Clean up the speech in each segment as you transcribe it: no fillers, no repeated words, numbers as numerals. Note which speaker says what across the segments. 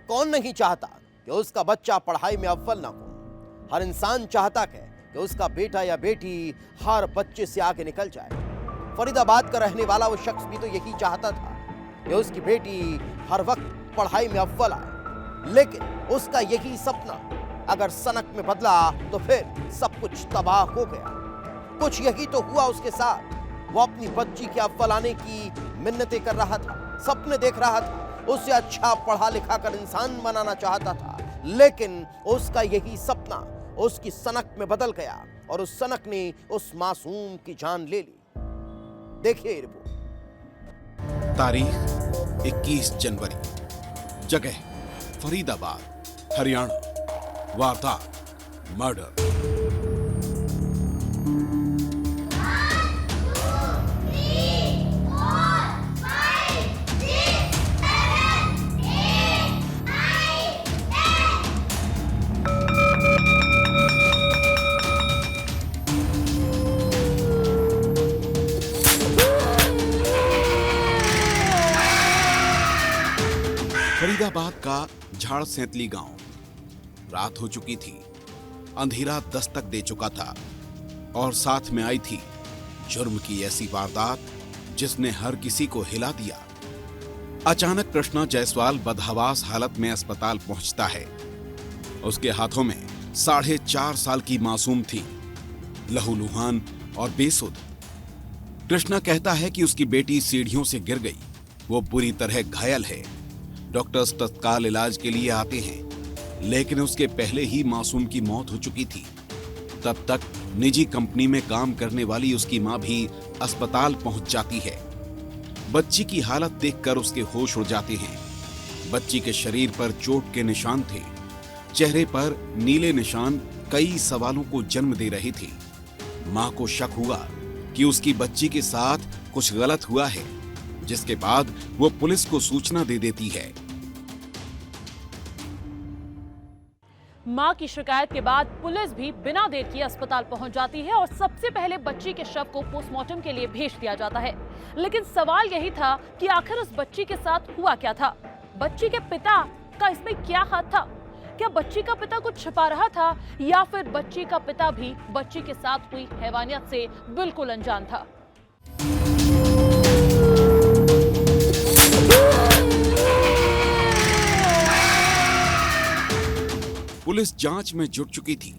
Speaker 1: कौन नहीं चाहता कि उसका बच्चा पढ़ाई में अव्वल ना हो। हर इंसान चाहता है कि उसका बेटा या बेटी हर बच्चे से आगे निकल जाए। फरीदाबाद का रहने वाला वो शख्स भी तो यही चाहता था कि उसकी बेटी हर वक्त पढ़ाई में अव्वल आए, लेकिन उसका यही सपना अगर सनक में बदला तो फिर सब कुछ तबाह हो गया। कुछ यही तो हुआ उसके साथ। वो अपनी बच्ची के अव्वल आने की मिन्नतें कर रहा था, सपने देख रहा था, उसे अच्छा पढ़ा लिखा कर इंसान बनाना चाहता था, लेकिन उसका यही सपना उसकी सनक में बदल गया और उस सनक ने उस मासूम की जान ले ली। देखिए रिपोर्ट।
Speaker 2: तारीख 21 जनवरी, जगह फरीदाबाद, हरियाणा। वारदात मर्डर। फरीदाबाद का झाड़ सैंतली गांव। रात हो चुकी थी, अंधेरा दस्तक दे चुका था और साथ में आई थी जुर्म की ऐसी वारदात जिसने हर किसी को हिला दिया। अचानक कृष्णा जायसवाल बदहवास हालत में अस्पताल पहुंचता है। उसके हाथों में 4.5 साल की मासूम थी, लहूलुहान और बेसुध। कृष्णा कहता है कि उसकी बेटी सीढ़ियों से गिर गई, वो बुरी तरह घायल है। डॉक्टर्स तत्काल इलाज के लिए आते हैं, लेकिन उसके पहले ही मासूम की मौत हो चुकी थी। तब तक निजी कंपनी में काम करने वाली उसकी मां भी अस्पताल पहुंच जाती है। बच्ची की हालत देखकर उसके होश उड़ जाते हैं। बच्ची के शरीर पर चोट के निशान थे, चेहरे पर नीले निशान कई सवालों को जन्म दे रहे थे। मां को शक हुआ कि उसकी बच्ची के साथ कुछ गलत हुआ है, जिसके बाद वो पुलिस को सूचना दे देती है।
Speaker 3: मां की शिकायत के बाद पुलिस भी बिना देर किए अस्पताल पहुंच जाती है और सबसे पहले बच्ची के शव को पोस्टमार्टम के लिए भेज दिया जाता है। लेकिन सवाल यही था कि आखिर उस बच्ची के साथ हुआ क्या था? बच्ची के पिता का इसमें क्या हाथ था? क्या बच्ची का पिता कुछ छिपा रहा था या फिर बच्ची का पिता भी बच्ची के साथ हुई हैवानियत से बिल्कुल अनजान था?
Speaker 2: पुलिस जांच में जुट चुकी थी।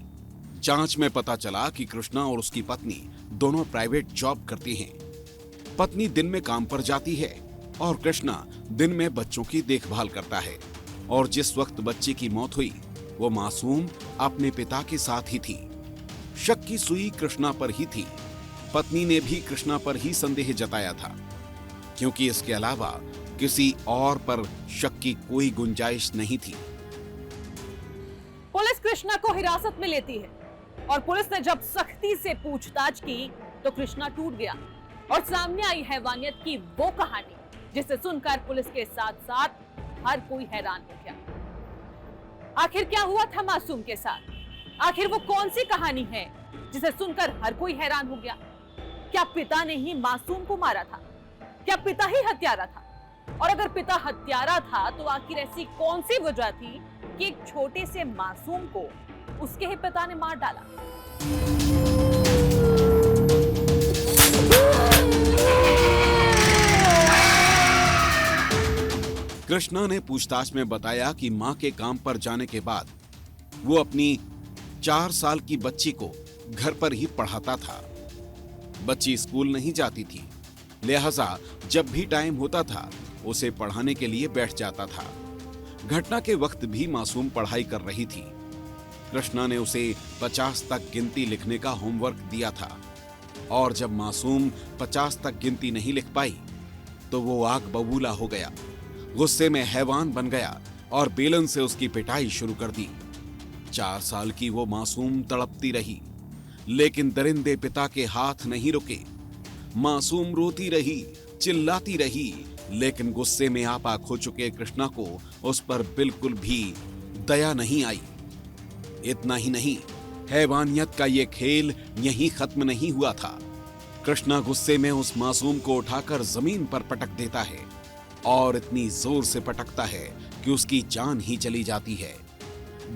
Speaker 2: जांच में पता चला कि कृष्णा और उसकी पत्नी दोनों प्राइवेट जॉब करती हैं। पत्नी दिन में काम पर जाती है और कृष्णा दिन में बच्चों की देखभाल करता है। और जिस वक्त बच्चे की मौत हुई, वो मासूम अपने पिता के साथ ही थी। शक की सुई कृष्णा पर ही थी। पत्नी ने भी कृष्णा पर ही संदेह जताया था, क्योंकि इसके अलावा किसी और पर शक की कोई गुंजाइश नहीं थी।
Speaker 3: पुलिस कृष्णा को हिरासत में लेती है और पुलिस ने जब सख्ती से पूछताछ की तो कृष्णा टूट गया और सामने आई हैवानियत की वो कहानी जिसे सुनकर पुलिस के साथ साथ हर कोई हैरान हो गया। आखिर क्या हुआ था मासूम के साथ? आखिर वो कौन सी कहानी है जिसे सुनकर हर कोई हैरान हो गया? क्या पिता ने ही मासूम को मारा था? क्या पिता ही हत्यारा था? और अगर पिता हत्यारा था तो आखिर ऐसी कौन सी वजह थी कि एक छोटे से मासूम को उसके ही पिता ने मार डाला?
Speaker 2: कृष्णा ने पूछताछ में बताया कि मां के काम पर जाने के बाद वो अपनी 4 साल की बच्ची को घर पर ही पढ़ाता था। बच्ची स्कूल नहीं जाती थी, लिहाजा जब भी टाइम होता था उसे पढ़ाने के लिए बैठ जाता था। घटना के वक्त भी मासूम पढ़ाई कर रही थी। कृष्णा ने उसे 50 तक गिनती लिखने का होमवर्क दिया था और जब मासूम 50 तक गिनती नहीं लिख पाई तो वो आग बबूला हो गया, गुस्से में हैवान बन गया और बेलन से उसकी पिटाई शुरू कर दी। 4 साल की वो मासूम तड़पती रही, लेकिन दरिंदे पिता के हाथ नहीं रुके। मासूम रोती रही, चिल्लाती रही, लेकिन गुस्से में आपा खो चुके कृष्णा को उस पर बिल्कुल भी दया नहीं आई। इतना ही नहीं, हैवानियत का ये खेल यहीं खत्म नहीं हुआ था। कृष्णा गुस्से में उस मासूम को उठाकर जमीन पर पटक देता है और इतनी जोर से पटकता है कि उसकी जान ही चली जाती है।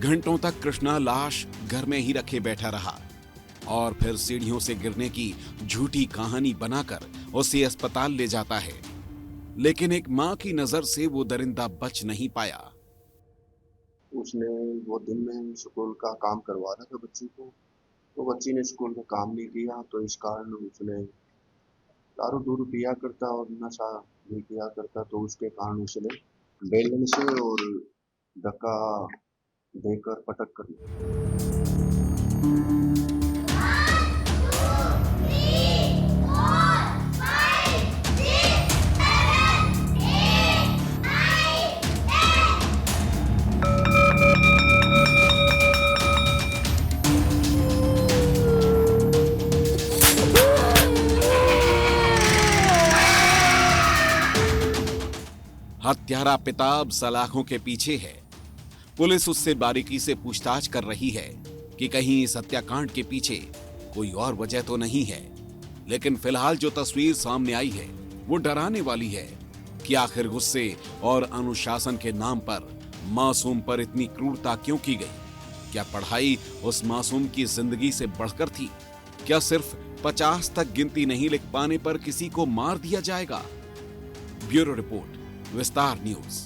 Speaker 2: घंटों तक कृष्णा लाश घर में ही रखे बैठा रहा और फिर सीढ़ियों से गिरने की झूठी कहानी बनाकर उसे अस्पताल ले जाता है, लेकिन एक मां की नजर से वो दरिंदा बच नहीं पाया।
Speaker 4: उसने वो दिन में स्कूल का काम करवा रहा था बच्ची को, तो बच्ची ने स्कूल का काम नहीं किया, तो इस कारण उसने दारू दूरू पिया करता और नशा भी किया करता, तो उसके कारण उसने बेलन से और धक्का देकर पटक कर दिया।
Speaker 2: हत्यारा पिता अब सलाखों के पीछे है। पुलिस उससे बारीकी से पूछताछ कर रही है कि कहीं इस हत्याकांड के पीछे कोई और वजह तो नहीं है। लेकिन फिलहाल जो तस्वीर सामने आई है वो डराने वाली है कि आखिर गुस्से और अनुशासन के नाम पर मासूम पर इतनी क्रूरता क्यों की गई? क्या पढ़ाई उस मासूम की जिंदगी से बढ़कर थी? क्या सिर्फ 50 तक गिनती नहीं लिख पाने पर किसी को मार दिया जाएगा? ब्यूरो रिपोर्ट, विस्तार न्यूज।